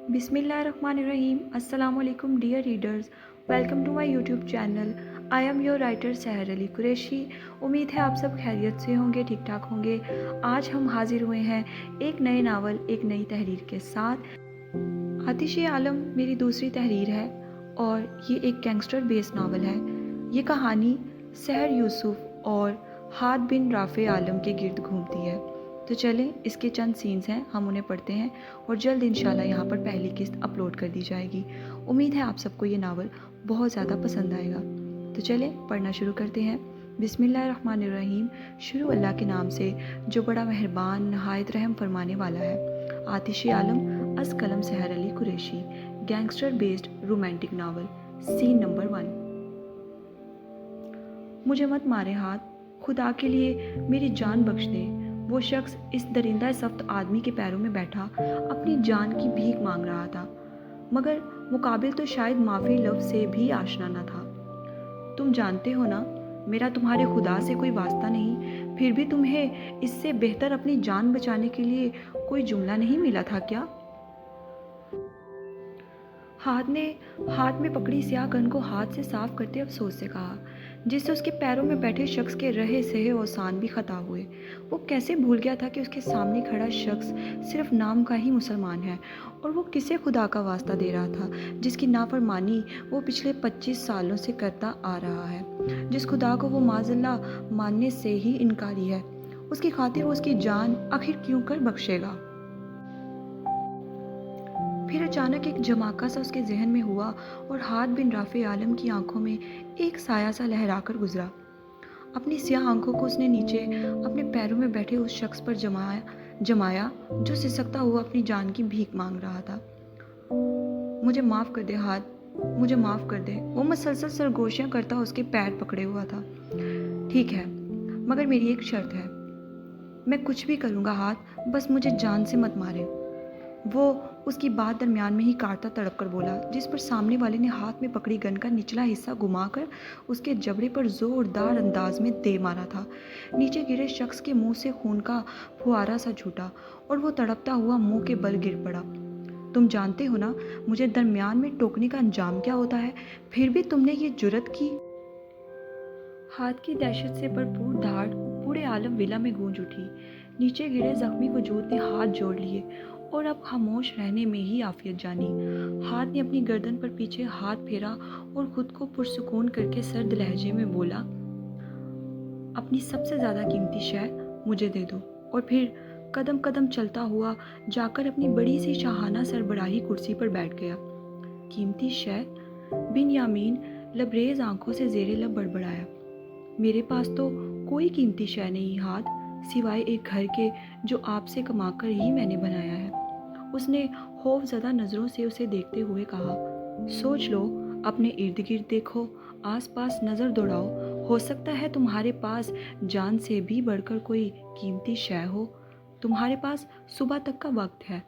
Bismillahirrahmanirrahim. Assalamu alaikum dear readers. Welcome to my YouTube channel. I am your writer सहर अली कुरैशी. उम्मीद है आप सब खैरियत से होंगे, ठीक ठाक होंगे. आज हम हाजिर हुए हैं एक नए नावल, एक नई तहरीर के साथ. आतिश आलम मेरी दूसरी तहरीर है और ये एक गैंगस्टर बेस्ड नावल है. ये कहानी सहर यूसुफ और हाद बिन राफ़े आलम के गिर्द घूमती है. तो चलें, इसके चंद सीन्स हैं, हम उन्हें पढ़ते हैं और जल्द इंशाल्लाह यहाँ पर पहली किस्त अपलोड कर दी जाएगी. उम्मीद है आप सबको ये नावल बहुत ज़्यादा पसंद आएगा. तो चलें पढ़ना शुरू करते हैं. बिस्मिल्लाहिर्रहमानिर्रहीम. शुरू अल्लाह के नाम से जो बड़ा मेहरबान नहायत रहम फरमाने वाला है. आतिश आलम अस कलम Sahar Ali Qureshi. Gangster based romantic novel. Scene number 1. मुझे मत मारे हाथ, खुदा के लिए मेरी जान बख्श दे. वो शख्स इस दरिंदा सख्त आदमी के पैरों में बैठा अपनी जान की भीख मांग रहा था, मगर मुकाबिल तो शायद माफ़ी लफ्ज़ से भी आशना न था. तुम जानते हो ना, मेरा तुम्हारे खुदा से कोई वास्ता नहीं, फिर भी तुम्हें इससे बेहतर अपनी जान बचाने के लिए कोई जुमला नहीं मिला था क्या? हाथ ने हाथ में पकड़ी स्याह गन को हाथ से साफ करते अफसोस से कहा, जिससे उसके पैरों में बैठे शख्स के रहे सहे औसान भी खता हुए. वो कैसे भूल गया था कि उसके सामने खड़ा शख्स सिर्फ नाम का ही मुसलमान है, और वो किसे खुदा का वास्ता दे रहा था जिसकी नाफरमानी वो पिछले 25 सालों से करता आ रहा है, जिस खुदा को वो माज़ल्ला मानने से ही इनकारी है. उसकी खातिर वो उसकी जान आखिर क्यों कर बख्शेगा? फिर अचानक एक जमाका सा उसके जहन में हुआ और हाद बिन राफ़े आलम की आंखों में एक साया सा लहरा कर गुजरा. अपनी स्याह आंखों को उसने नीचे अपने पैरों में बैठे उस शख्स पर जमाया जो सिसकता हुआ अपनी जान की भीख मांग रहा था. मुझे माफ़ कर दे हाद, मुझे माफ़ कर दे. वो मसलसल सरगोशियाँ करता उसके पैर पकड़े हुआ था. ठीक है, मगर मेरी एक शर्त है. मैं कुछ भी करूँगा हाद, बस मुझे जान से मत मारे. वो उसकी बात दरमियान में ही काटता तड़प कर बोला, जिस पर सामने वाले ने हाथ में पकड़ी गन का निचला हिस्सा घुमाकर उसके जबड़े पर जोरदार अंदाज में दे मारा था. नीचे गिरे शख्स के मुंह से खून का फुहारा सा छूटा और वो तड़पता हुआ मुंह के बल गिर पड़ा. तुम जानते हो ना मुझे दरमियान में टोकने का अंजाम क्या होता है, फिर भी तुमने ये जुर्रत की. हाथ की दहशत से भरपूर धाड़ पूरे आलम विला में गूंज उठी. नीचे गिरे जख्मी वजूद ने हाथ जोड़ लिए और अब खामोश रहने में ही आफियत जानी. हाथ ने अपनी गर्दन पर पीछे हाथ फेरा और खुद को पुरसुकून करके सर्द लहजे में बोला, अपनी सबसे ज़्यादा कीमती शय मुझे दे दो. और फिर कदम कदम चलता हुआ जाकर अपनी बड़ी सी शाहाना सरबराही कुर्सी पर बैठ गया. कीमती शय? बिन यामीन लबरेज आंखों से जेरे लब बड़बड़ाया. मेरे पास तो कोई कीमती शय नहीं हाथ, सिवाय एक घर के जो आपसे कमाकर ही मैंने बनाया है. उसने खौफज़दा नज़रों से उसे देखते हुए कहा, सोच लो, अपने इर्द गिर्द देखो, आसपास नज़र दौड़ाओ, हो सकता है तुम्हारे पास जान से भी बढ़कर कोई कीमती शय हो. तुम्हारे पास सुबह तक का वक्त है.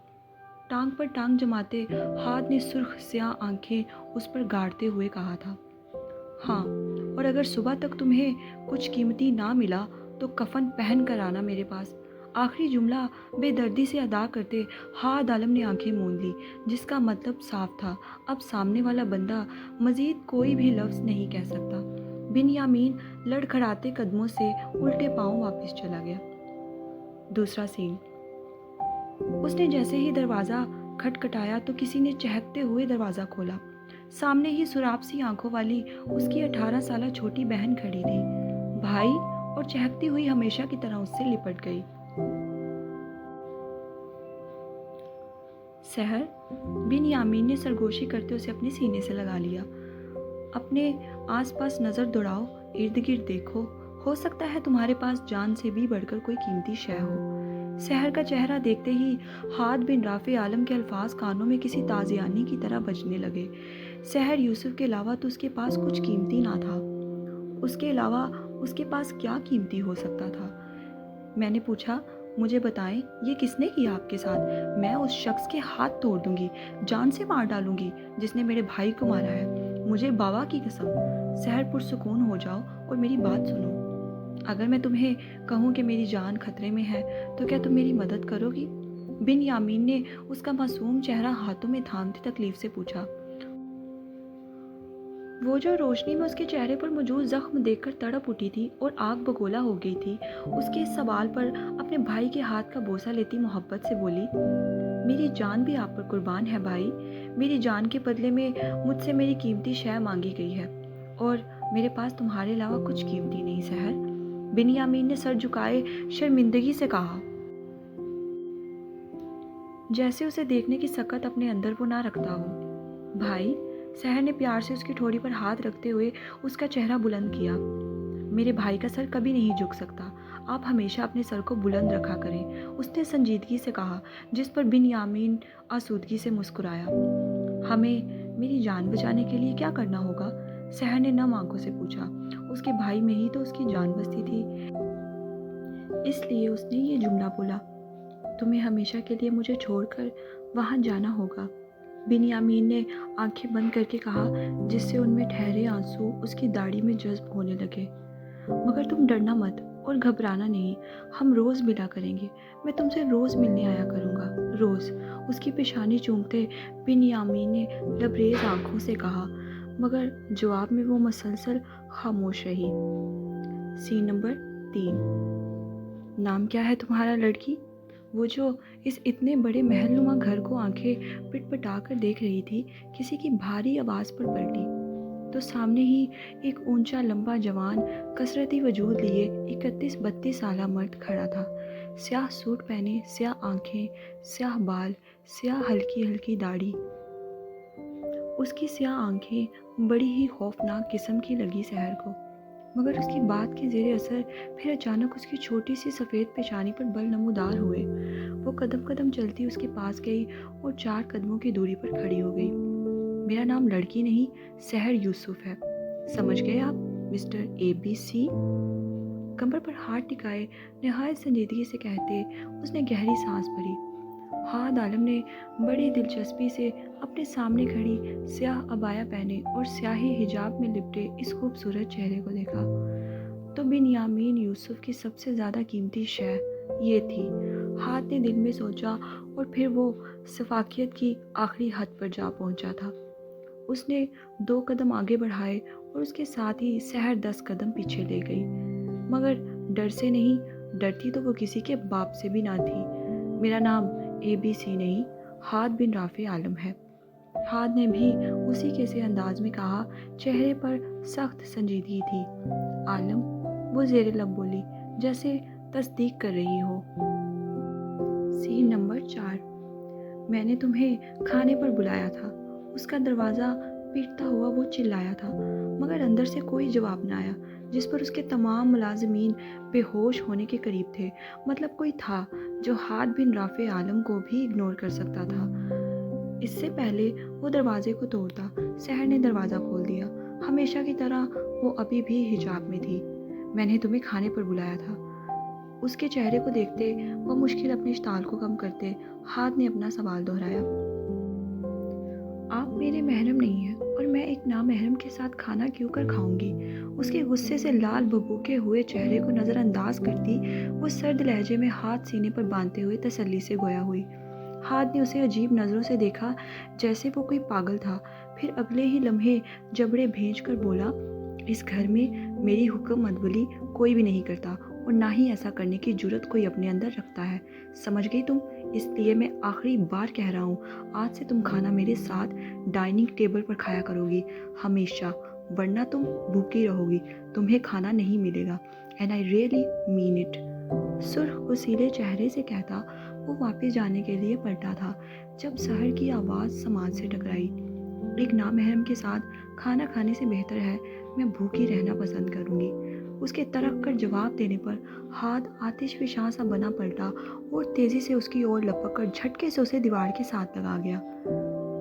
टांग पर टांग जमाते हाथ ने सुर्ख स्याह आंखें उस पर गाड़ते हुए कहा था. हाँ, और अगर सुबह तक तुम्हें कुछ कीमती ना मिला तो कफन पहन कर आना मेरे पास. आखिरी जुमला बेदर्दी से अदा करते हाद आलम ने आंखें मूंद ली, जिसका मतलब साफ था, अब सामने वाला बंदा मज़ीद कोई भी लफ्ज़ नहीं कह सकता. बिन यामीन लड़खड़ाते कदमों से उल्टे पांव वापस चला गया. दूसरा सीन. उसने जैसे ही दरवाज़ा खटखटाया तो किसी ने चहकते हुए दरवाज़ा खोला. सामने ही सुराब सी आंखों वाली उसकी 18 साला छोटी बहन खड़ी थी. भाई, और चहकती हुई हमेशा की तरह उससे लिपट गई. सहर? बिन यामीन ने सरगोशी करते उसे अपने सीने से लगा लिया. अपने आसपास नज़र दौड़ाओ, इर्द गिर्द देखो, हो सकता है तुम्हारे पास जान से भी बढ़कर कोई कीमती शय हो. सहर का चेहरा देखते ही हाद बिन राफ़े आलम के अल्फाज कानों में किसी ताज़ियानी की तरह बजने लगे. सहर यूसुफ के अलावा तो उसके पास कुछ कीमती ना था. उसके अलावा उसके पास क्या कीमती हो सकता था? मैंने पूछा, मुझे बताएं, ये किसने किया आपके साथ? मैं उस शख्स के हाथ तोड़ दूंगी, जान से मार डालूंगी, जिसने मेरे भाई को मारा है. मुझे बाबा की कसम. सहर पुरसुकून हो जाओ और मेरी बात सुनो. अगर मैं तुम्हें कहूँ कि मेरी जान खतरे में है तो क्या तुम मेरी मदद करोगी? बिन यामीन ने उसका मासूम चेहरा हाथों में थामते तकलीफ से पूछा। वो जो रोशनी में उसके चेहरे पर मौजूद जख्म देखकर तड़प उठी थी और आग बगोला हो गई थी, उसके इस सवाल पर अपने भाई के हाथ का बोसा लेती मोहब्बत से बोली, मेरी जान भी आप पर कुर्बान है भाई। मेरी जान के बदले में मुझसे मेरी कीमती शय मांगी गई है और मेरे पास तुम्हारे अलावा कुछ कीमती नहीं सहर। बिन यामीन ने सर झुकाए शर्मिंदगी से कहा, जैसे उसे देखने की सकत अपने अंदर वो ना रखता हो। भाई, सहर ने प्यार से उसकी ठोड़ी पर हाथ रखते हुए उसका चेहरा बुलंद किया। मेरे भाई का सर कभी नहीं झुक सकता, आप हमेशा अपने सर को बुलंद रखा करें, उसने संजीदगी से कहा, जिस पर बिन यामीन आसूदगी से मुस्कुराया। हमें मेरी जान बचाने के लिए क्या करना होगा? सहर ने नम आंखों से पूछा। उसके भाई में ही तो उसकी जान बसती थी, इसलिए उसने ये जुमला बोला, तुम्हें हमेशा के लिए मुझे छोड़कर वहाँ जाना होगा। बिन यामीन ने आंखें बंद करके कहा, जिससे उनमें ठहरे आंसू उसकी दाढ़ी में जज्ब होने लगे। मगर तुम डरना मत और घबराना नहीं, हम रोज़ मिला करेंगे। मैं तुमसे रोज़ मिलने आया करूँगा, रोज़। उसकी पेशानी चूमते बिन यामीन ने लबरेज आंखों से कहा, मगर जवाब में वो मसलसल खामोश रही। Scene number 3। नाम क्या है तुम्हारा लड़की? वो जो इस इतने बड़े महलनुमा घर को आंखें पिटपिटा कर देख रही थी, किसी की भारी आवाज़ पर पलटी तो सामने ही एक ऊंचा लंबा जवान कसरती वजूद लिए 31-32 साला मर्द खड़ा था। स्याह सूट पहने, स्याह आंखें, स्याह बाल, स्याह हल्की हल्की दाढ़ी। उसकी स्याह आंखें बड़ी ही खौफनाक किस्म की लगी सहर को, मगर उसकी बात के जेर असर फिर अचानक उसकी छोटी सी सफ़ेद पेशानी पर बल नमूदार हुए। वो कदम कदम चलती उसके पास गई और 4 कदमों की दूरी पर खड़ी हो गई। मेरा नाम लड़की नहीं, सहर यूसुफ है, समझ गए आप मिस्टर ABC? कमर पर हाथ टिकाए नहायत संजीदगी से कहते उसने गहरी सांस भरी। हाद आलम ने बड़ी दिलचस्पी से अपने सामने खड़ी स्याह अबाया पहने और स्याही हिजाब में लिपटे इस खूबसूरत चेहरे को देखा तो बिन यामीन यूसुफ की सबसे ज़्यादा कीमती शय ये थी। हाथ ने दिल में सोचा और फिर वो सफाकियत की आखिरी हद पर जा पहुंचा था। उसने 2 कदम आगे बढ़ाए और उसके साथ ही सहर 10 कदम पीछे ले गई, मगर डर से नहीं, डरती तो वो किसी के बाप से भी ना थी। मेरा नाम ABC नहीं, हाद बिन राफे आलम है। हाद ने भी उसी के से अंदाज में कहा, चेहरे पर सख्त संजीदगी थी। आलम, वो जेरे लब बोली, जैसे तस्दीक कर रही हो। Scene number 4। मैंने तुम्हें खाने पर बुलाया था। उसका दरवाज़ा पीटता हुआ वो चिल्लाया था, मगर अंदर से कोई जवाब न आया, जिस पर उसके तमाम मुलाजिमीन बेहोश होने के करीब थे। मतलब कोई था जो हाद बिन राफे आलम को भी इग्नोर कर सकता था। इससे पहले वो दरवाजे को तोड़ता, सहर ने दरवाज़ा खोल दिया। हमेशा की तरह वो अभी भी हिजाब में थी। मैंने तुम्हें खाने पर बुलाया था। उसके चेहरे को देखते वो मुश्किल अपने इश्ताल को कम करते हाद ने अपना सवाल दोहराया। आप मेरे महरम नहीं हैं और मैं एक नामहरम के साथ खाना क्यों कर खाऊंगी? उसके गुस्से से लाल बबूके हुए चेहरे को नज़रअंदाज करती वो सर्द लहजे में हाथ सीने पर बांधते हुए तसल्ली से गोया हुई। हाथ ने उसे अजीब नज़रों से देखा, जैसे वो कोई पागल था। फिर अगले ही लम्हे जबड़े भेज कर बोला, इस घर में मेरी हुक्म अदबली कोई भी नहीं करता और ना ही ऐसा करने की जुर्रत कोई अपने अंदर रखता है। समझ गई तुम? इसलिए मैं आखिरी बार कह रहा हूँ, आज से तुम खाना मेरे साथ डाइनिंग टेबल पर खाया करोगी, हमेशा, वरना तुम भूखी रहोगी, तुम्हें खाना नहीं मिलेगा। And I really mean it. सुर्ख उसीले चेहरे से कहता वो वापस जाने के लिए पलटा था, जब सहर की आवाज़ समाज से टकराई। एक नामहरम के साथ खाना खाने से बेहतर है मैं भूखी रहना पसंद करूँगी। उसके तरक कर जवाब देने पर हाथ आतिशफिशां सा बना पलटा और तेज़ी से उसकी ओर लपक कर झटके से उसे दीवार के साथ लगा गया।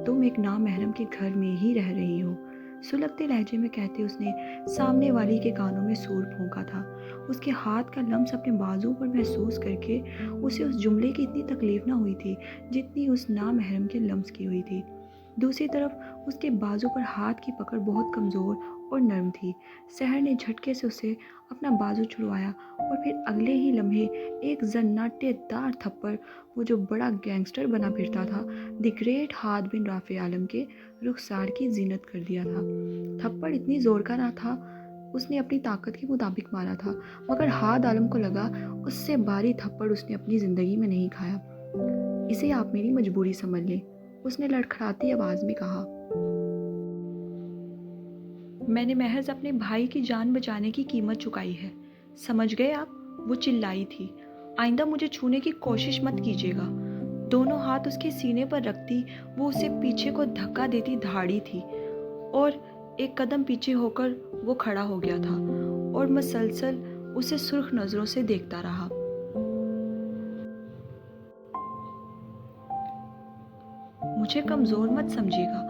तुम एक नामहरम के घर में ही रह रही हो, सुलगते लहजे में कहते उसने सामने वाली के कानों में सूर फूंका था। उसके हाथ का लम्स अपने बाजू पर महसूस करके उसे उस जुमले की इतनी तकलीफ ना हुई थी जितनी उस नामहरम के लम्स की हुई थी। दूसरी तरफ उसके बाजू पर हाथ की पकड़ बहुत कमज़ोर और नर्म थी। सहर ने झटके से उसे अपना बाजू छुड़वाया और फिर अगले ही लम्हे एक जन्नाटेदार थप्पड़, वो जो बड़ा गैंगस्टर बना फिरता था, द ग्रेट हाद बिन राफे आलम के रुखसार की जीनत कर दिया था। थप्पड़ इतनी जोर का ना था, उसने अपनी ताकत के मुताबिक मारा था, मगर हाद आलम को लगा उससे भारी थप्पड़ उसने अपनी ज़िंदगी में नहीं खाया। इसे आप मेरी मजबूरी समझ लें, उसने लड़खड़ाती आवाज़ में कहा। मैंने महज अपने भाई की जान बचाने की कीमत चुकाई है, समझ गए आप? वो चिल्लाई थी। आइंदा मुझे छूने की कोशिश मत कीजिएगा। दोनों हाथ उसके सीने पर रखती वो उसे पीछे को धक्का देती धाड़ी थी, और एक कदम पीछे होकर वो खड़ा हो गया था और मसलसल उसे सुर्ख नज़रों से देखता रहा। मुझे कमज़ोर मत समझिएगा,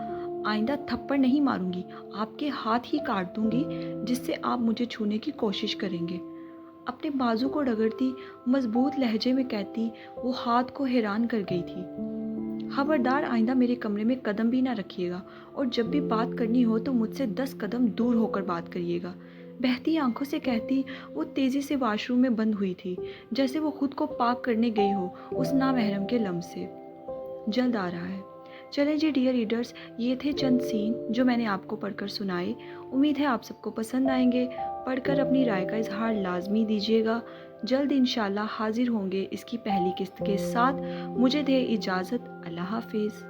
आइंदा थप्पड़ नहीं मारूंगी, आपके हाथ ही काट दूंगी जिससे आप मुझे छूने की कोशिश करेंगे। अपने बाजू को रगड़ती मजबूत लहजे में कहती वो हाथ को हैरान कर गई थी। खबरदार आइंदा मेरे कमरे में कदम भी ना रखिएगा, और जब भी बात करनी हो तो मुझसे 10 कदम दूर होकर बात करिएगा। बहती आंखों से कहती वो तेज़ी से वॉशरूम में बंद हुई थी, जैसे वो खुद को पाक करने गई हो उस नामहरम के लम्स से। जल्द आ रहा है। चलें जी डियर रीडर्स, ये थे चंद सीन जो मैंने आपको पढ़कर सुनाए। उम्मीद है आप सबको पसंद आएंगे। पढ़कर अपनी राय का इजहार लाजमी दीजिएगा। जल्द इंशाल्लाह हाजिर होंगे इसकी पहली किस्त के साथ। मुझे दे इजाज़त। अल्लाह हाफिज़।